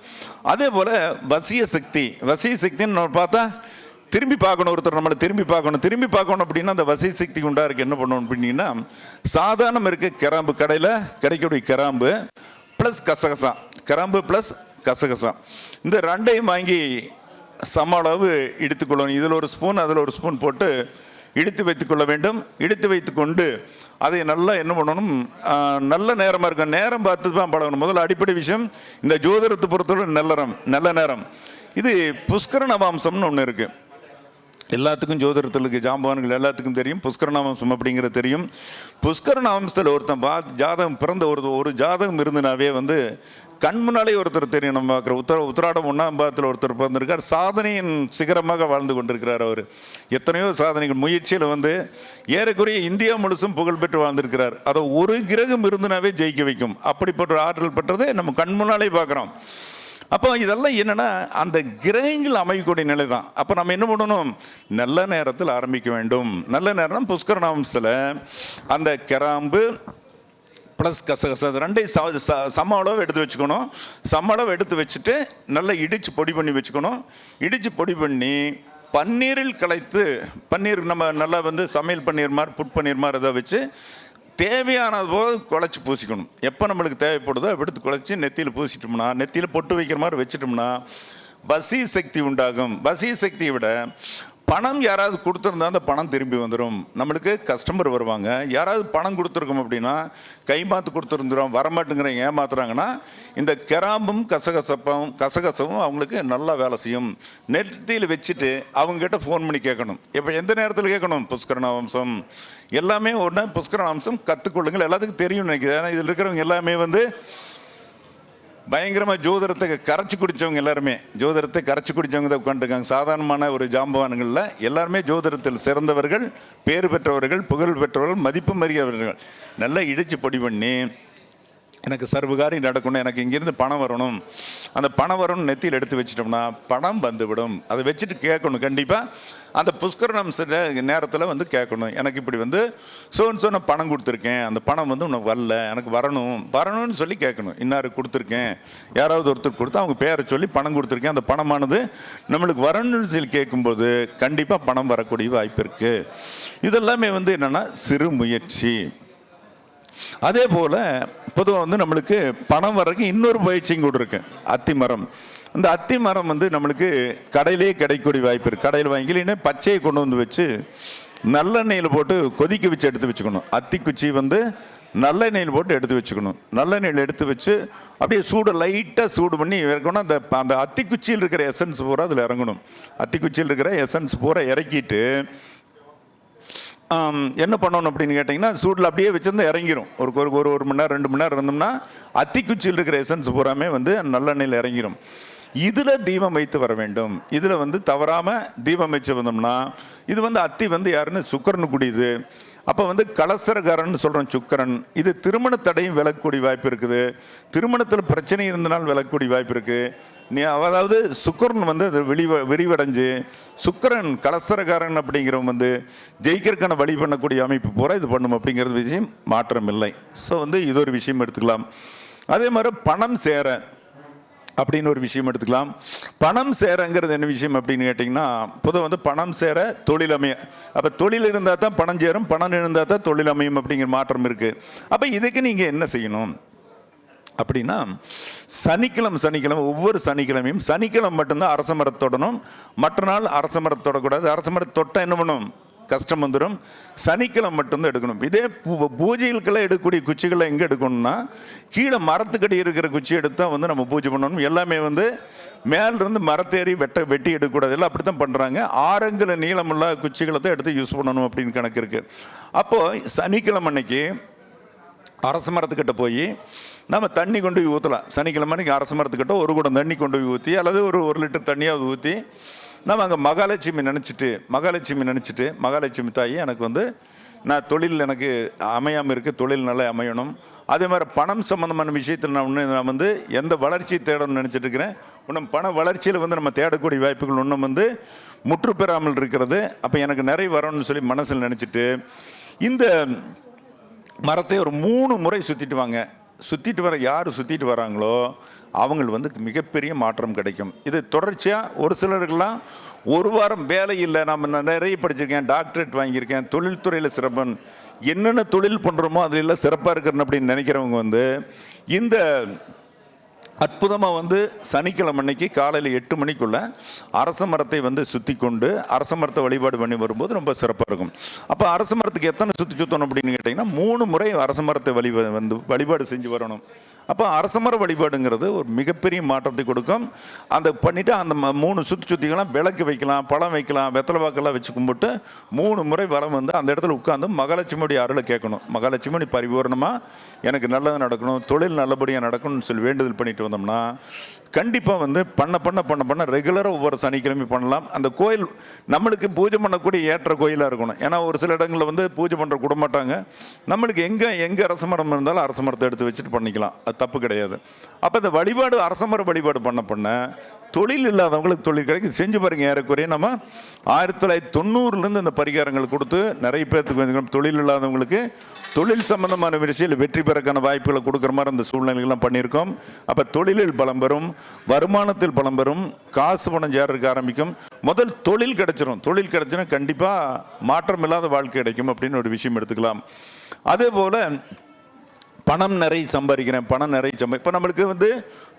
அதே போல் வசிய சக்தின்னு நம்ம பார்த்தா திரும்பி பார்க்கணும், ஒருத்தர் நம்மளை திரும்பி பார்க்கணும் அப்படின்னா அந்த வசிய சக்தி உண்டா இருக்கு என்ன பண்ணணும் அப்படின்னா, சாதாரணம் இருக்க கிராம்பு, கடையில் கிடைக்கக்கூடிய கிராம்பு ப்ளஸ் கசகசா, கிராம்பு ப்ளஸ் கசகசா, இந்த ரெண்டையும் வாங்கி சம அளவு இடித்துக்கொள்ளணும். இதில் ஒரு ஸ்பூன் அதில் ஒரு ஸ்பூன் போட்டு இடித்து வைத்துக்கொள்ள வேண்டும். இடித்து வைத்துக்கொண்டு அதை நல்லா என்ன பண்ணணும், நல்ல நேரமாக இருக்கும், நேரம் பார்த்து தான் பழகணும். முதல்ல அடிப்படை விஷயம், இந்த ஜோதிடத்தை பொறுத்தவரை நல்ல நேரம். இது புஷ்கர நவாம்சம்னு ஒன்று இருக்குது. எல்லாத்துக்கும் ஜோதிடத்திற்கு ஜாம்பவான்கள் எல்லாத்துக்கும் தெரியும் புஷ்கர நவாம்சம் அப்படிங்கிறது தெரியும். புஷ்கர நவாம்சத்தில் ஒருத்தன் ஜாதகம் பிறந்த ஒரு ஜாதகம் இருந்துனாவே வந்து கண் முன்னாலே ஒருத்தர் தெரியும். நம்ம பார்க்குற உத்திராடம் 1ஆம் பாதத்தில் ஒருத்தர் பிறந்திருக்கார், சாதனையின் சிகரமாக வாழ்ந்து கொண்டிருக்கிறார். அவர் எத்தனையோ சாதனைகள் முயற்சியில் வந்து ஏறக்குறைய இந்தியா முழுசும் புகழ்பெற்று வாழ்ந்திருக்கிறார். அதை ஒரு கிரகம் இருந்துனாவே ஜெயிக்க வைக்கும். அப்படிப்பட்ட ஆற்றல் பெற்றதை நம்ம கண் முன்னாலே பார்க்குறோம். அப்போ இதெல்லாம் என்னென்னா அந்த கிரகங்கள் அமைக்கக்கூடிய நிலை தான். அப்போ நம்ம என்ன பண்ணணும், நல்ல நேரத்தில் ஆரம்பிக்க வேண்டும். நல்ல நேரம் புஷ்கர நவாம்சத்தில் அந்த கிராம்பு ப்ளஸ் கசகசா ரெண்டையும் சம அளவு எடுத்து வச்சுக்கணும். சம அளவு எடுத்து வச்சுட்டு நல்லா இடித்து பொடி பண்ணி வச்சுக்கணும். இடித்து பொடி பண்ணி பன்னீரில் கலைத்து, பன்னீர் நம்ம நல்லா வந்து சமையல் பன்னீர் மாதிரி புட் பன்னீர் மாதிரி இதை வச்சு தேவையானது போது குழச்சி பூசிக்கணும். எப்போ நம்மளுக்கு தேவைப்படுதோ எடுத்து குழச்சி நெத்தியில் பூசிட்டோம்னா, நெத்தியில் பொட்டு வைக்கிற மாதிரி வச்சுட்டோம்னா வசி சக்தி உண்டாகும். வசி சக்தியை விட பணம் யாராவது கொடுத்துருந்தா அந்த பணம் திரும்பி வந்துடும். நம்மளுக்கு கஸ்டமர் வருவாங்க. யாராவது பணம் கொடுத்துருக்கோம் அப்படின்னா கைமாத்து கொடுத்துருந்துடும், வரமாட்டேங்கிறவங்க ஏமாத்துறாங்கன்னா இந்த கிராம்பும் கசகசவும் அவங்களுக்கு நல்லா வேலை செய்யும். நெத்தியில் வச்சுட்டு அவங்ககிட்ட ஃபோன் பண்ணி கேட்கணும். இப்போ எந்த நேரத்தில் கேட்கணும்? புஷ்கரணாம்சம் எல்லாமே ஒன்று. புஷ்கரணாம்சம் கற்றுக்கொள்ளுங்கள், எல்லாத்துக்கும் தெரியும் நினைக்கிறேன். ஏன்னா இதில் இருக்கிறவங்க எல்லாமே பயங்கரமாக ஜோதிடத்தை கரைச்சி குடித்தவங்க, எல்லாருமே ஜோதிடத்தை கரைச்சி குடித்தவங்க தான் உட்காந்துருக்காங்க. சாதாரணமான ஒரு ஜாம்பவான்களில் எல்லாருமே ஜோதிடத்தில் சிறந்தவர்கள், பேர் பெற்றவர்கள், புகழ் பெற்றவர்கள், மதிப்பு மறியவர்கள். நல்லா இடித்து பொடி பண்ணி எனக்கு சர்வகாரியம் நடக்கணும், எனக்கு இங்கேருந்து பணம் வரணும், அந்த பணம் வரணும்னு நெத்தியில் எடுத்து வச்சிட்டோம்னா பணம் வந்துவிடும். அதை வச்சுட்டு கேட்கணும். கண்டிப்பாக அந்த புஷ்கரணம் நேரத்தில் கேட்கணும். எனக்கு இப்படி நான் பணம் கொடுத்துருக்கேன், அந்த பணம் உனக்கு வரல, எனக்கு வரணும்னு சொல்லி கேட்கணும். இன்னாருக்கு கொடுத்துருக்கேன், யாராவது ஒருத்தர் கொடுத்தா அவங்க பேரை சொல்லி பணம் கொடுத்துருக்கேன், அந்த பணமானது நம்மளுக்கு வரணும்னு சொல்லி கேட்கும்போது கண்டிப்பாக பணம் வரக்கூடிய வாய்ப்பு இருக்குது. இதெல்லாமே என்னென்னா சிறு முயற்சி. அதே போல் பொதுவாக நம்மளுக்கு பணம் வர்றதுக்கு இன்னொரு பயிற்சியும் கூட இருக்கு. அத்திமரம். அந்த அத்திமரம் நம்மளுக்கு கடையிலே கிடைக்கக்கூடிய வாய்ப்பு இருக்குது. கடையில் வாங்கிலேன்னு பச்சையை கொண்டு வச்சு நல்லெண்ணெயில் போட்டு கொதிக்க வச்சு எடுத்து வச்சுக்கணும். அத்திக்குச்சி நல்லெண்ணெயில் போட்டு எடுத்து வச்சுக்கணும். நல்லெண்ணெயில் எடுத்து வச்சு அப்படியே லைட்டாக சூடு பண்ணி இறக்கணும். அந்த அத்திக்குச்சியில் இருக்கிற எசன்ஸ் பூரா அதில் இறங்கணும். அத்திக்குச்சியில் இருக்கிற எசன்ஸ் பூரா இறக்கிட்டு என்ன பண்ணணும் அப்படின்னு கேட்டிங்கன்னா, சூடில் அப்படியே வச்சிருந்து இறங்கிடும். ஒரு மணி நேரம் 2 மணி நேரம் இருந்தோம்னா அத்திக்குச்சியில் இருக்கிற எசன்ஸ் பூராமே நல்லெண்ணெயில் இறங்கிடும். இதில் தீபம் வைத்து வர வேண்டும். இதில் தவறாமல் தீபம் வச்சு வந்தோம்னா இது அத்தி யாருன்னு சுக்கரனு கூடியது. அப்போ கலசரகாரன் சொல்கிறோம் சுக்கரன். இது திருமண தடையும் விலகக்கூடிய வாய்ப்பு இருக்குது. திருமணத்தில் பிரச்சனை இருந்தனால் விலகக்கூடிய வாய்ப்பு இருக்குது. அதாவது சுக்கரன் அது விரிவடைஞ்சு சுக்கரன் கலசரகாரன் அப்படிங்கிறவங்க ஜெயிக்கிறதுக்கான வழி பண்ணக்கூடிய அமைப்பு பூரா இது பண்ணும் அப்படிங்கிறது விஷயம் மாற்றம் இல்லை. ஸோ இது ஒரு விஷயம் எடுத்துக்கலாம். அதே மாதிரி பணம் சேர அப்படின்னு ஒரு விஷயம் எடுத்துக்கலாம். பணம் சேரங்கிறது என்ன விஷயம் அப்படின்னு கேட்டிங்கன்னா, பொதுவாக பணம் சேர தொழில் அமைய. அப்போ தொழில் இருந்தால் தான் பணம் சேரும், பணம் இருந்தால் தான் தொழில் அமையும் அப்படிங்கிற மாற்றம் இருக்குது. அப்போ இதுக்கு நீங்கள் என்ன செய்யணும் அப்படின்னா, சனிக்கிழமை ஒவ்வொரு சனிக்கிழமையும் சனிக்கிழமை மட்டும்தான் அரச மரத்தொடணும். மற்ற நாள் அரச மரத்தொடக்கூடாது. அரச மரத்தை தொட்டால் என்ன பண்ணும்? கஷ்டம் வந்துடும். சனிக்கிழமை மட்டும்தான் எடுக்கணும். இதே பூஜைகளுக்கெல்லாம் எடுக்கக்கூடிய குச்சிகளை எங்கே எடுக்கணும்னா, கீழே மரத்துக்கடி இருக்கிற குச்சி எடுத்தால் நம்ம பூஜை பண்ணணும். எல்லாமே மேலிருந்து மரத்தேறி வெட்டி எடுக்கக்கூடாது. எல்லாம் அப்படி தான் பண்ணுறாங்க. 6 அங்குல நீளமுள்ள குச்சிகளை தான் எடுத்து யூஸ் பண்ணணும் அப்படின்னு கணக்கு இருக்குது. அப்போது சனிக்கிழமை அன்னைக்கு அரச மரத்துக்கிட்ட போய் நம்ம தண்ணி கொண்டு போய் ஊற்றலாம். சனிக்கிழமை அன்னைக்கு அரச மரத்துக்கிட்ட ஒரு குடம் தண்ணி கொண்டு போய் ஊற்றி, அல்லது ஒரு லிட்டர் தண்ணியாவது ஊற்றி நம்ம அங்கே மகாலட்சுமி நினச்சிட்டு மகாலட்சுமி தாயி எனக்கு நான் தொழில் எனக்கு அமையாமல் இருக்குது, தொழில் நல்லா அமையணும். அதே மாதிரி பணம் சம்மந்தமான விஷயத்தில் நான் எந்த வளர்ச்சி தேடணும்னு நினச்சிட்டு இருக்கிறேன். இன்னும் பண வளர்ச்சியில் நம்ம தேடக்கூடிய வாய்ப்புகள் இன்னும் முற்று பெறாமல் இருக்கிறது. அப்போ எனக்கு நிறைய வரணும்னு சொல்லி மனசில் நினச்சிட்டு இந்த மரத்தை ஒரு 3 முறை சுற்றிட்டு வாங்க. யார் சுற்றிட்டு வராங்களோ அவங்களுக்கு மிகப்பெரிய மாற்றம் கிடைக்கும். இது தொடர்ச்சியாக ஒரு சிலருக்கெல்லாம் 1 வாரம் வேலை இல்லை, நான் நிறைய படிச்சிருக்கேன், டாக்டரேட் வாங்கியிருக்கேன், தொழில்துறையில் சிறப்பன், என்னென்ன தொழில் பண்ணுறோமோ அதில் சிறப்பாக இருக்கிறேன் அப்படின்னு நினைக்கிறவங்க இந்த அற்புதமாக சனிக்கிழமை அன்னைக்கு காலையில் 8 மணிக்குள்ளே அரச மரத்தை சுற்றி கொண்டு அரச மரத்தை வழிபாடு பண்ணி வரும்போது ரொம்ப சிறப்பாக இருக்கும். அப்போ அரச மரத்துக்கு எத்தனை சுற்றணும் அப்படின்னு கேட்டிங்கன்னா, 3 முறை அரச மரத்தை வழிபாடு செஞ்சு வரணும். அப்போ அரசமர வழிபாடுங்கிறது ஒரு மிகப்பெரிய மாற்றத்தை கொடுக்கும். அந்த பண்ணிவிட்டு அந்த 3 சுற்றிக்கலாம், விளக்கு வைக்கலாம், பழம் வைக்கலாம், வெத்தலை வாக்கெல்லாம் வச்சு கும்பிட்டு 3 முறை வலம் அந்த இடத்துல உட்காந்து மகாலட்சுமியுடைய அருளை கேட்கணும். மகாலட்சுமி பரிபூர்ணமாக எனக்கு நல்லது நடக்கணும், தொழில் நல்லபடியாக நடக்கணும்னு சொல்லி வேண்டுதல் பண்ணிட்டு வந்தோம்னா கண்டிப்பாக பண்ண ரெகுலராக ஒவ்வொரு சனிக்கிழமை பண்ணலாம். அந்த கோயில் நம்மளுக்கு பூஜை பண்ணக்கூடிய ஏற்ற கோயிலாக இருக்கணும். ஏன்னா ஒரு சில இடங்களில் பூஜை பண்ணுற கூட மாட்டாங்க. நம்மளுக்கு எங்கே அரச மரம் இருந்தாலும் அரச மரத்தை எடுத்து வச்சுட்டு பண்ணிக்கலாம், அது தப்பு கிடையாது. அப்போ இந்த வழிபாடு அரச மர வழிபாடு பண்ண தொழில் இல்லாதவங்களுக்கு தொழில் கிடைக்கும். செஞ்சு பாருங்க. ஏறக்குறைய நம்ம 1990 இந்த பரிகாரங்கள் கொடுத்து நிறைய பேர்த்துக்கு தொழில் இல்லாதவங்களுக்கு தொழில் சம்பந்தமான விஷயத்தில் வெற்றி பெறக்கான வாய்ப்புகளை கொடுக்குற மாதிரி அந்த சூழ்நிலைகள்லாம் பண்ணியிருக்கோம். அப்போ தொழிலில் பலம் பெறும், வருமானத்தில் பலம் பெறும், காசு பணம் சேரருக்கு ஆரம்பிக்கும். முதல் தொழில் கிடைச்சிடும் கண்டிப்பாக மாற்றம் இல்லாத வாழ்க்கை கிடைக்கும் அப்படின்னு ஒரு விஷயம் எடுத்துக்கலாம். அதே போல் பணம் நிறைய சம்பாதிக்கிறேன், பணம் நிறைய இப்போ நம்மளுக்கு வந்து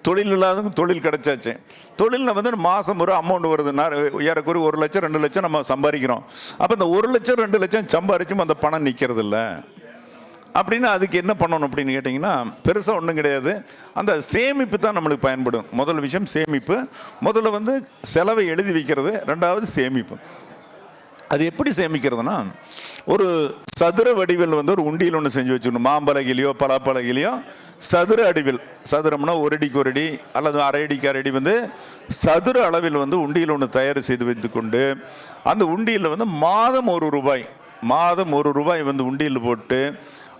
தொழில் இல்லாதவங்க தொழில் கிடைச்சாச்சு. தொழிலில் வந்து மாதம் ஒரு அமௌண்ட் வருது, ஏறக்குறைய 1 லட்சம் 2 லட்சம் நம்ம சம்பாதிக்கிறோம். அப்போ இந்த 1 லட்சம் 2 லட்சம் சம்பாதிச்சும் அந்த பணம் நிற்கிறது இல்லை அப்படின்னா அதுக்கு என்ன பண்ணணும் அப்படின்னு கேட்டிங்கன்னா பெருசாக ஒன்றும் கிடையாது. அந்த சேமிப்பு தான் நம்மளுக்கு பயன்படும். முதல் விஷயம் சேமிப்பு. முதல்ல வந்து செலவை எழுதி வைக்கிறது, ரெண்டாவது சேமிப்பு. அது எப்படி சேமிக்கிறதுனா ஒரு சதுர வடிவில் வந்து ஒரு உண்டியல் ஒன்று செஞ்சு வச்சுக்கணும். மாம்பலகிலையோ பலாப்பலகிலையோ சதுர அடிவில், சதுரம்னா 1 அடிக்கு 1 அடி அல்லது அரை அடிக்கு அரை அடி வந்து சதுர அளவில் வந்து உண்டியல் ஒன்று தயார் செய்து வைத்துக்கொண்டு அந்த உண்டியலில் வந்து மாதம் ₹1 வந்து உண்டியல் போட்டு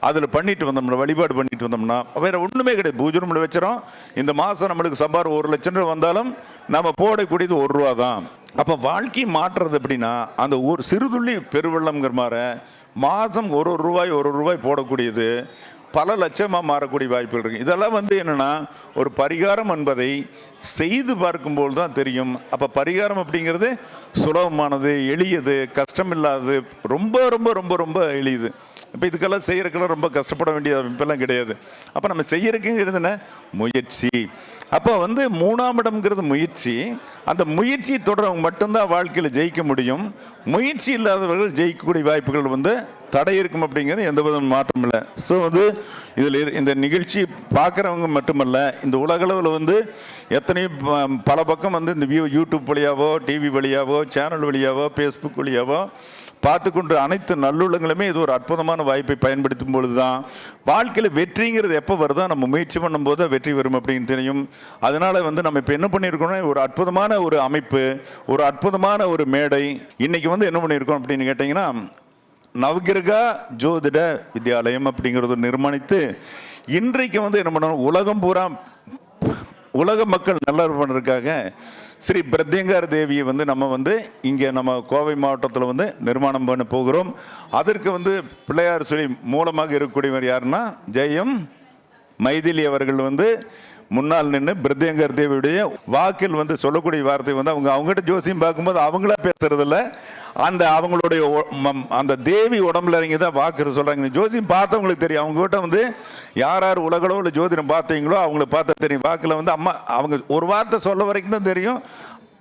அதில் பண்ணிட்டு வந்தோம்னா, வழிபாடு பண்ணிட்டு வந்தோம்னா வேறு ஒன்றுமே கிடையாது. பூஜை ரூமில் வச்சிடும். இந்த மாதம் நம்மளுக்கு சம்பாரம் 1 லட்சம் ரூபா வந்தாலும் நம்ம போடக்கூடியது ₹1 தான். அப்போ வாழ்க்கையை மாற்றுறது அப்படின்னா அந்த ஒரு சிறுதுள்ளி பெருவெள்ளம்ங்கிற மாதிரி மாதம் ₹1 போடக்கூடியது பல லட்சமாக மாறக்கூடிய வாய்ப்புகள் இருக்குது. இதெல்லாம் வந்து என்னென்னா ஒரு பரிகாரம் என்பதை செய்து பார்க்கும்போது தான் தெரியும். அப்போ பரிகாரம் அப்படிங்கிறது சுலபமானது, எளியது, கஷ்டமில்லாதது, ரொம்ப ரொம்ப ரொம்ப ரொம்ப எளியது. இப்போ இதுக்கெல்லாம் செய்யறதுக்கெல்லாம் ரொம்ப கஷ்டப்பட வேண்டிய அமைப்பெல்லாம் கிடையாது. அப்போ நம்ம செய்யறதுங்கிறது என்ன? முயற்சி. அப்போ வந்து 3ஆம் இடம்ங்கிறது முயற்சி. அந்த முயற்சியை தொடர்றவங்க மட்டும்தான் வாழ்க்கையில் ஜெயிக்க முடியும். முயற்சி இல்லாதவர்கள் ஜெயிக்கக்கூடிய வாய்ப்புகள் வந்து தடை இருக்கும் அப்படிங்கிறது எந்த வித மாற்றம் இல்லை. ஸோ வந்து இதில் இந்த நிகழ்ச்சி பார்க்குறவங்க மட்டுமல்ல, இந்த உலகளவில் வந்து எத்தனையோ பல பக்கம் வந்து இந்த யூடியூப் வழியாவோ, டிவி வழியாவோ, சேனல் வழியாவோ, ஃபேஸ்புக் வழியாவோ பார்த்து கொண்டு அனைத்து நல்லுள்ளங்களுமே இது ஒரு அற்புதமான வாய்ப்பை பயன்படுத்தும் பொழுது தான் வாழ்க்கையில் வெற்றிங்கிறது எப்போ வருதோ நம்ம முயற்சி பண்ணும்போது வெற்றி வரும் அப்படின்னு தெரியும். அதனால் வந்து நம்ம இப்போ என்ன பண்ணியிருக்கோம்னா ஒரு அற்புதமான ஒரு அமைப்பு, ஒரு அற்புதமான ஒரு மேடை. இன்றைக்கி வந்து என்ன பண்ணியிருக்கோம் அப்படின்னு கேட்டிங்கன்னா நவகிரகா ஜோதிட வித்யாலயம் அப்படிங்கிறத நிர்மாணித்து இன்றைக்கு வந்து என்ன பண்ணணும், உலகம் பூரா உலக மக்கள் நல்லா பண்ணுறதுக்காக ஸ்ரீ பிரத்யங்கார் தேவியை வந்து நம்ம வந்து இங்கே நம்ம கோவை மாவட்டத்தில் வந்து நிர்மாணம் பண்ண போகிறோம். அதற்கு வந்து பிள்ளையார் சொல்லி மூலமாக இருக்கக்கூடியவர் யாருன்னா ஜெயம் மைதிலி அவர்கள் வந்து முன்னால் நின்று பிரத்யங்கர் தேவியுடைய வாக்கில் வந்து சொல்லக்கூடிய வார்த்தை வந்து அவங்ககிட்ட ஜோசியம் பார்க்கும்போது அவங்களா பேசுறதில்ல, அந்த அவங்களுடைய அந்த தேவி உடம்புல இறங்கி தான் வாக்கு சொல்கிறாங்க. ஜோசியம் பார்த்தவங்களுக்கு தெரியும். அவங்ககிட்ட வந்து யார் யார் உலகளவில் ஜோதிடம் பார்த்தீங்களோ அவங்கள பார்த்தா தெரியும். வாக்கில் வந்து அம்மா அவங்க ஒரு வார்த்தை சொல்ல வரைக்கும் தான் தெரியும்.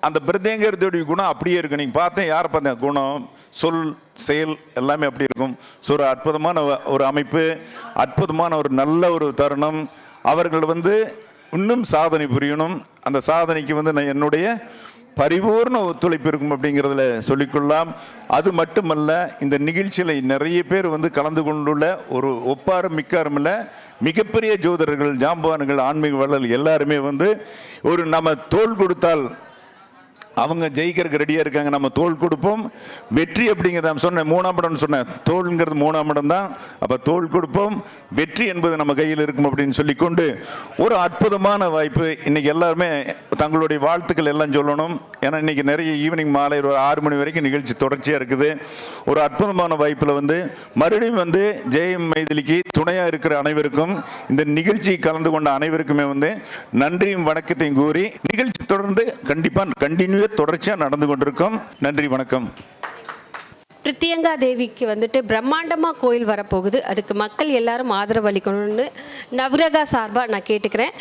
அந்த பிரத்யங்கர் தேவிய குணம் அப்படியே இருக்கும். நீங்கள் பார்த்தேன், யாரை பார்த்தேன், குணம், சொல், செயல் எல்லாமே அப்படி இருக்கும். ஸோ ஒரு அற்புதமான ஒரு அமைப்பு, அற்புதமான ஒரு நல்ல ஒரு தருணம். அவர்கள் வந்து இன்னும் சாதனை புரியணும். அந்த சாதனைக்கு வந்து நான் என்னுடைய பரிபூர்ண ஒத்துழைப்பு இருக்கும் அப்படிங்கிறதுல சொல்லிக்கொள்ளலாம். அது மட்டுமல்ல, இந்த நிகழ்ச்சியில் நிறைய பேர் வந்து கலந்து கொண்டுள்ள ஒரு ஒப்பாரும் மிக்காரும் இல்லை, மிகப்பெரிய ஜோதிடர்கள், ஜாம்பவான்கள், ஆன்மீக வள்ளல் எல்லாருமே வந்து ஒரு நம்ம தோள் கொடுத்தால் அவங்க ஜெயிக்கிறதுக்கு ரெடியாக இருக்காங்க. நம்ம தோள் கொடுப்போம். வெற்றி அப்படிங்கிறத நான் சொன்னேன், 3ஆம் இடம்னு சொன்னேன். தோள்ங்கிறது 3ஆம் இடம் தான். அப்போ தோள் கொடுப்போம், வெற்றி என்பது நம்ம கையில் இருக்கும் அப்படின்னு சொல்லிக்கொண்டு ஒரு அற்புதமான வாய்ப்பு. இன்றைக்கி எல்லாருமே தங்களுடைய வாழ்த்துக்கள் எல்லாம் சொல்லணும். ஏன்னா இன்றைக்கி நிறைய ஈவினிங் மாலை ஒரு 6 மணி வரைக்கும் நிகழ்ச்சி தொடர்ச்சியாக இருக்குது. ஒரு அற்புதமான வாய்ப்பில் வந்து மறுபடியும் வந்து ஜெயம் மைதிலிக்கு துணையாக இருக்கிற அனைவருக்கும், இந்த நிகழ்ச்சி கலந்து கொண்ட அனைவருக்குமே வந்து நன்றியும் வணக்கத்தையும் கூறி நிகழ்ச்சி தொடர்ந்து கண்டினியூ தொடர்ச்சியாக நடந்து கொண்டிருக்கும். நன்றி, வணக்கம். பிரித்தியங்கா தேவிக்கு வந்துட்டு பிரம்மாண்டமாக கோயில் வரப்போகுது. அதுக்கு மக்கள் எல்லாரும் ஆதரவு அளிக்கணும்னு நவகிரகா சார்பாக நான் கேட்டுக்கிறேன்.